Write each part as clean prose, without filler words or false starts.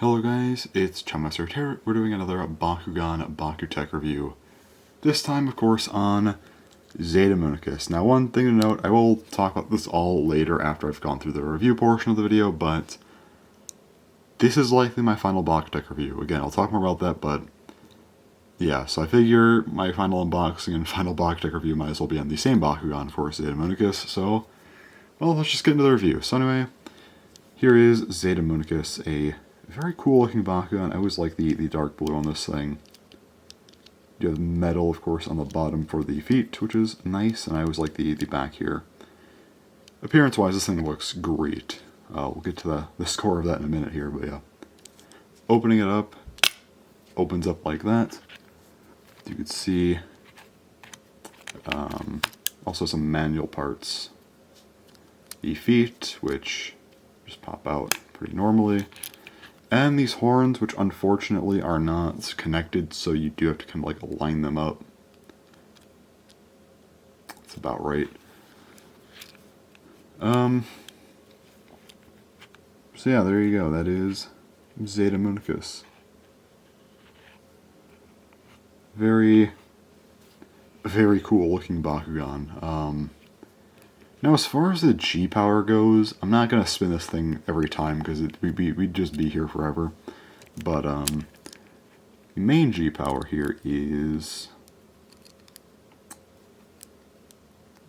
Hello guys, it's Chummaster here. We're doing another Bakugan BakuTech review. This time, of course, on Zeta Munikis. Now, one thing to note, I will talk about this all later after I've gone through the review portion of the video, but this is likely my final BakuTech review. Again, I'll talk more about that, but yeah, so I figure my final unboxing and final BakuTech review might as well be on the same Bakugan for Zeta Munikis, so, well, let's just get into the review. So anyway, here is Zeta Munikis, a very cool looking Bakugan. I always like the dark blue on this thing. You have metal, of course, on the bottom for the feet, which is nice, and I always like the back here. Appearance-wise, this thing looks great. We'll get to the score of that in a minute here, but yeah. Opening it up, opens up like that. You can see also some manual parts. The feet, which just pop out pretty normally. And these horns, which unfortunately are not connected, so you do have to kind of like line them up. That's about right. So yeah, there you go. That is Zeta Munikis. Very, very cool looking Bakugan. Now, as far as the G power goes, I'm not gonna spin this thing every time because we'd just be here forever. But the main G power here is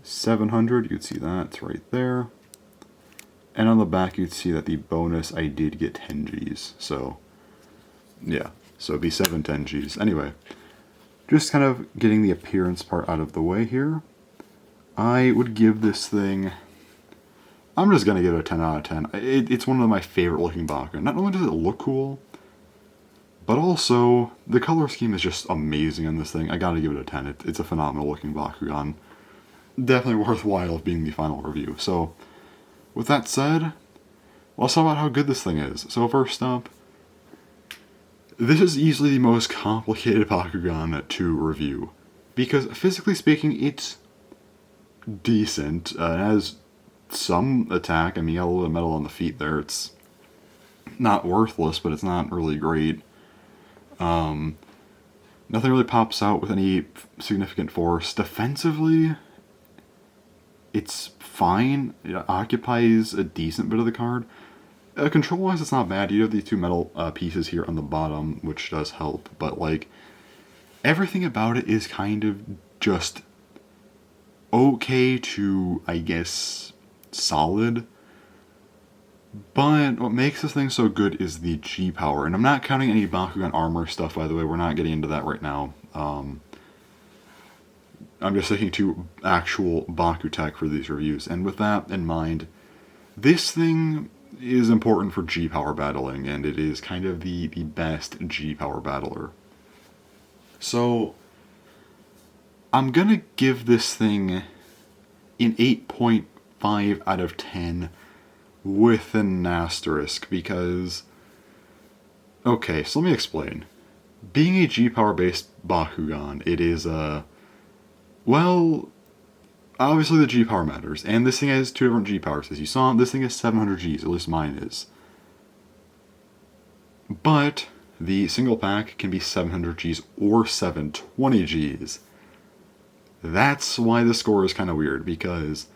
700. You can see that it's right there. And on the back, you'd see that the bonus I did get 10 Gs. So yeah, so it'd be 710 Gs. Anyway, just kind of getting the appearance part out of the way here. I would give this thing, I'm just going to give it a 10 out of 10. It's one of my favorite looking Bakugan. Not only does it look cool, but also the color scheme is just amazing on this thing. I got to give it a 10. It's a phenomenal looking Bakugan. Definitely worthwhile being the final review. So, with that said, let's talk about how good this thing is. So first up, this is easily the most complicated Bakugan to review. Because physically speaking, it's decent. It has some attack. I mean, you got a little bit of metal on the feet there. It's not worthless, but it's not really great. Nothing really pops out with any significant force. Defensively, it's fine. It occupies a decent bit of the card. Control-wise, it's not bad. You have these two metal pieces here on the bottom, which does help. But, like, everything about it is kind of just okay to, I guess, solid. But what makes this thing so good is the G power. And I'm not counting any Bakugan armor stuff, by the way. We're not getting into that right now. I'm just sticking to actual BakuTech for these reviews. And with that in mind, this thing is important for G power battling, and it is kind of the best G power battler. So I'm gonna give this thing an 8.5 out of 10 with an asterisk because, okay, so let me explain. Being a G-power based Bakugan, it is well, obviously the G-power matters, and this thing has two different G-powers. As you saw, this thing is 700 Gs, at least mine is. But the single pack can be 700 Gs or 720 Gs. That's why the score is kind of weird, because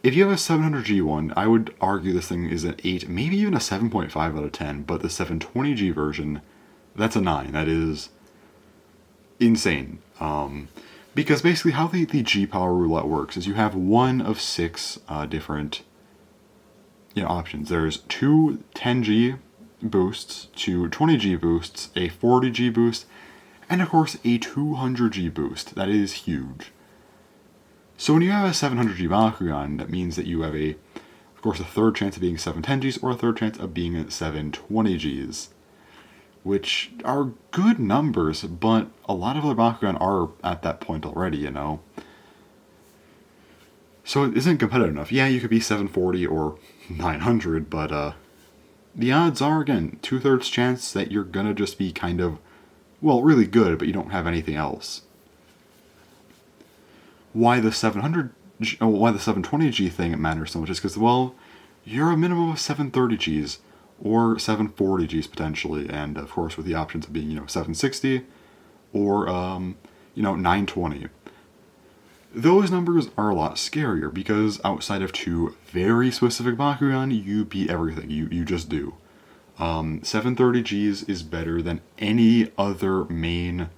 if you have a 700G one, I would argue this thing is an 8, maybe even a 7.5 out of 10, but the 720G version, that's a 9. That is insane. Because basically how the G-Power roulette works is you have one of 6 different options. There's 2 10G boosts, 2 20G boosts, a 40G boost, and of course a 200G boost. That is huge. So when you have a 700G Bakugan, that means that you have of course a third chance of being 710Gs or a third chance of being 720Gs. Which are good numbers, but a lot of other Bakugan are at that point already, you know. So it isn't competitive enough. Yeah, you could be 740 or 900, but the odds are, again, 2/3 chance that you're gonna just be kind of, well, really good, but you don't have anything else. Why the 720G thing matters so much is because, well, you're a minimum of 730Gs, or 740Gs potentially, and of course with the options of being, 760 or, 920. Those numbers are a lot scarier because outside of two very specific Bakugan, you beat everything. You just do. 730Gs is better than any other main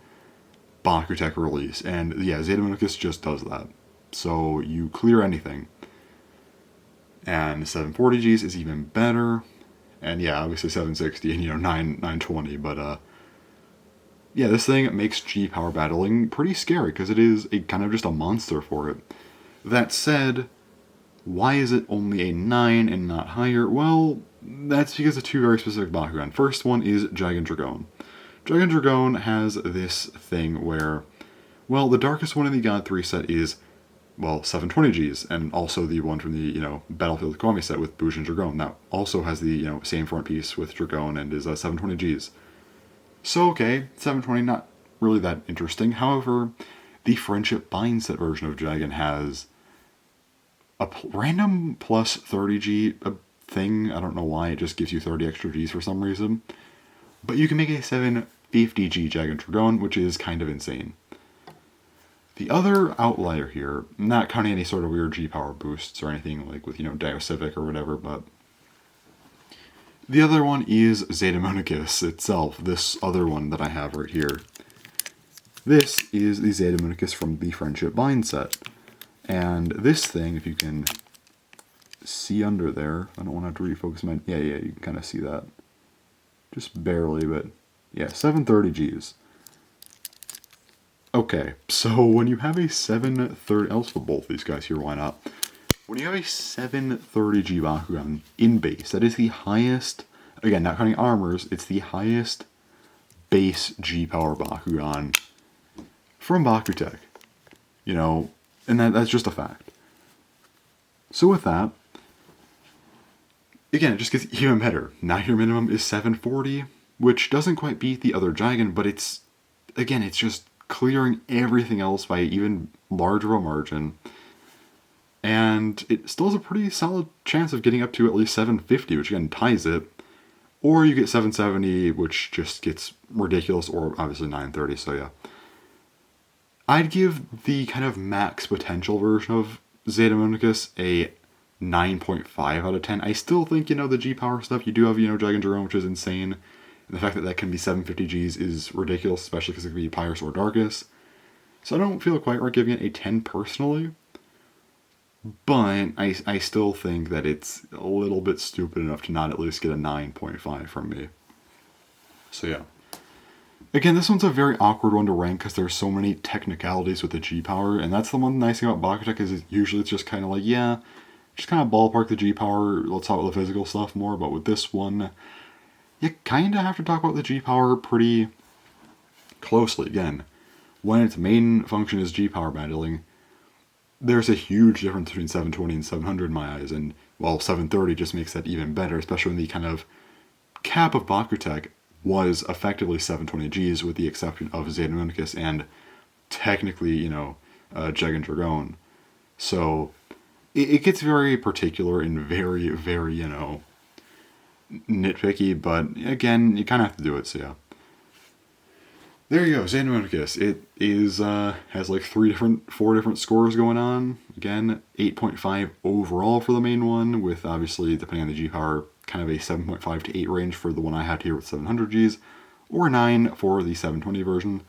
BakuTech release, and yeah, Zeta Munikis just does that. So you clear anything. And 740Gs is even better, and yeah, obviously 760 and 920, but yeah, this thing makes G power battling pretty scary because it is a kind of just a monster for it. That said, why is it only a 9 and not higher? Well, that's because of two very specific Bakugan. First one is Dragon Dragon. Dragon Dragon has this thing where, well, the darkest one in the God 3 set is, well, 720Gs, and also the one from the, Battlefield Kiwami set with Bujin Dragon. That also has the, same front piece with Dragon and is 720Gs. So, okay, 720, not really that interesting. However, the Friendship Bind set version of Dragon has a random plus 30G thing. I don't know why, it just gives you 30 extra Gs for some reason. But you can make a 750G Dragon Dragon, which is kind of insane. The other outlier here, not counting any sort of weird G-power boosts or anything like with, Dio Civic or whatever, but the other one is Zeta Munikis itself, this other one that I have right here. This is the Zeta Munikis from the Friendship Bind set. And this thing, if you can see under there, I don't want to have to refocus my... Yeah, you can kind of see that. Just barely, but yeah, 730Gs. Okay, so when you have a 730... I'll just put both these guys here, why not? When you have a 730G Bakugan in base, that is the highest, again, not counting armors, it's the highest base G-power Bakugan from BakuTech. And that's just a fact. So with that, again, it just gets even better. Now your minimum is 740, which doesn't quite beat the other Dragon, but it's just clearing everything else by even larger a margin. And it still has a pretty solid chance of getting up to at least 750, which again ties it. Or you get 770, which just gets ridiculous, or obviously 930, so yeah. I'd give the kind of max potential version of Zeta Munikis a 9.5 out of 10. I still think, the G-power stuff, you do have, Dragon Dragon, which is insane. And the fact that that can be 750Gs is ridiculous, especially because it can be Pyrus or Darkus. So I don't feel quite right giving it a 10 personally. But I still think that it's a little bit stupid enough to not at least get a 9.5 from me. So yeah. Again, this one's a very awkward one to rank because there's so many technicalities with the G-power, and that's the one nice thing about BakuTech is usually it's just kind of like, yeah, just kind of ballpark the G-power, let's talk about the physical stuff more, but with this one, you kind of have to talk about the G-power pretty closely. Again, when its main function is G-power battling, there's a huge difference between 720 and 700 in my eyes, and while 730 just makes that even better, especially when the kind of cap of BakuTech was effectively 720Gs with the exception of Zeta Munikis and technically, Dragon Dragon. So it gets very particular and very, very, nitpicky, but again, you kind of have to do it, so yeah. There you go, Zeta Munikis. It is, has like 4 different scores going on. Again, 8.5 overall for the main one, with obviously, depending on the G-power, kind of a 7.5 to 8 range for the one I had here with 700Gs, or 9 for the 720 version.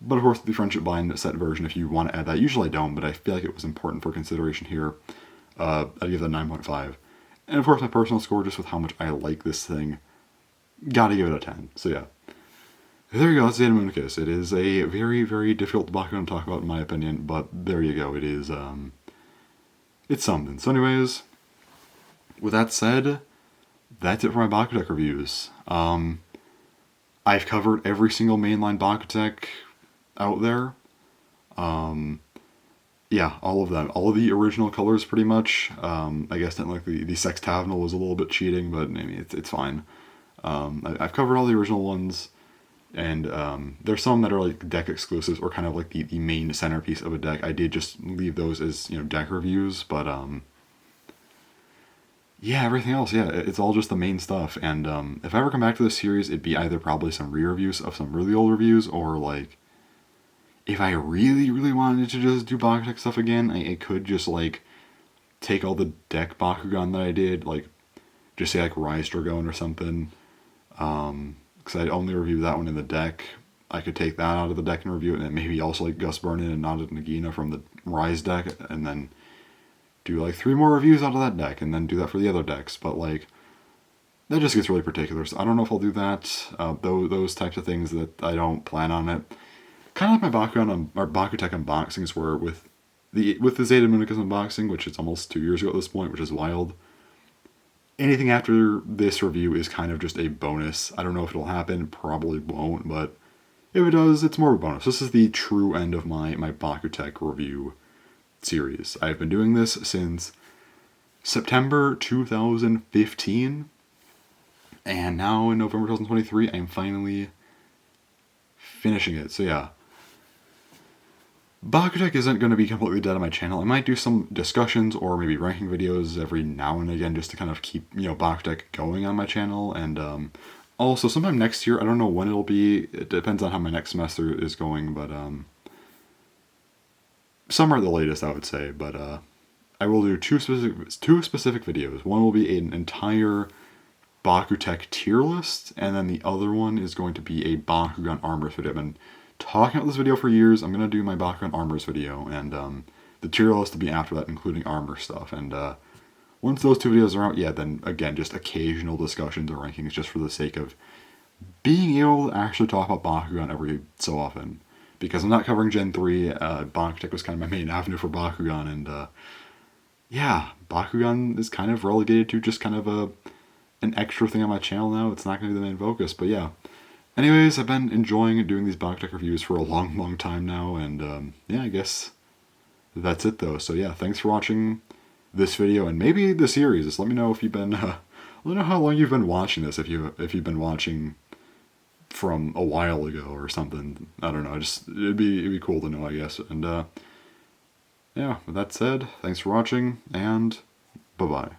But of course, the Friendship Bind set version, if you want to add that, usually I don't, but I feel like it was important for consideration here. I'd give that 9.5. And of course, my personal score, just with how much I like this thing, gotta give it a 10. So yeah. There you go, that's Zeta Munikis. It is a very, very difficult Bakugan to talk about in my opinion, but there you go, it is, it's something. So anyways, with that said, that's it for my BakuTech reviews. I've covered every single mainline BakuTech out there. Yeah, all of them. All of the original colors, pretty much. I guess not like the Sextavinal was a little bit cheating, but I mean, it's fine. I've covered all the original ones, and there's some that are like deck exclusives or kind of like the main centerpiece of a deck. I did just leave those as, deck reviews, but yeah, everything else, yeah, it's all just the main stuff. And if I ever come back to this series, it'd be either probably some re-reviews of some really old reviews, or like, if I really, really wanted to just do BakuTech stuff again, I could just like take all the deck Bakugan that I did, like just say like Rise Dragon or something, because I'd only review that one in the deck. I could take that out of the deck and review it, and then maybe also like Gus Burnin and Nada Nagina from the Rise deck, and then do like 3 more reviews out of that deck, and then do that for the other decks. But like, that just gets really particular, so I don't know if I'll do that. Those types of things that I don't plan on it. Kind of like my Bakugan or BakuTech unboxings were with the Zeta Munikis unboxing, which is almost 2 years ago at this point, which is wild. Anything after this review is kind of just a bonus. I don't know if it'll happen, probably won't, but if it does, it's more of a bonus. This is the true end of my BakuTech review series. I've been doing this since September 2015, and now in November 2023, I'm finally finishing it. So yeah, BakuTech isn't going to be completely dead on my channel. I might do some discussions or maybe ranking videos every now and again just to kind of keep, BakuTech going on my channel. And also sometime next year, I don't know when it'll be. It depends on how my next semester is going, but summer at the latest, I would say. But I will do two specific videos. One will be an entire BakuTech tier list, and then the other one is going to be a Bakugan Armors video. I've been talking about this video for years. I'm going to do my Bakugan Armors video, and the tier list will be after that, including armor stuff. And once those 2 videos are out, yeah, then again, just occasional discussions or rankings just for the sake of being able to actually talk about Bakugan every so often. Because I'm not covering Gen 3, BakuTech was kind of my main avenue for Bakugan, and yeah, Bakugan is kind of relegated to just kind of an extra thing on my channel now. It's not going to be the main focus, but yeah. Anyways, I've been enjoying doing these BakuTech reviews for a long, long time now, and yeah, I guess that's it though. So yeah, thanks for watching this video, and maybe the series. Just let me know if you've been, let me know how long you've been watching this, if you've been watching from a while ago or something. I don't know, just, it'd be cool to know, I guess. And yeah, with that said, thanks for watching, and bye-bye.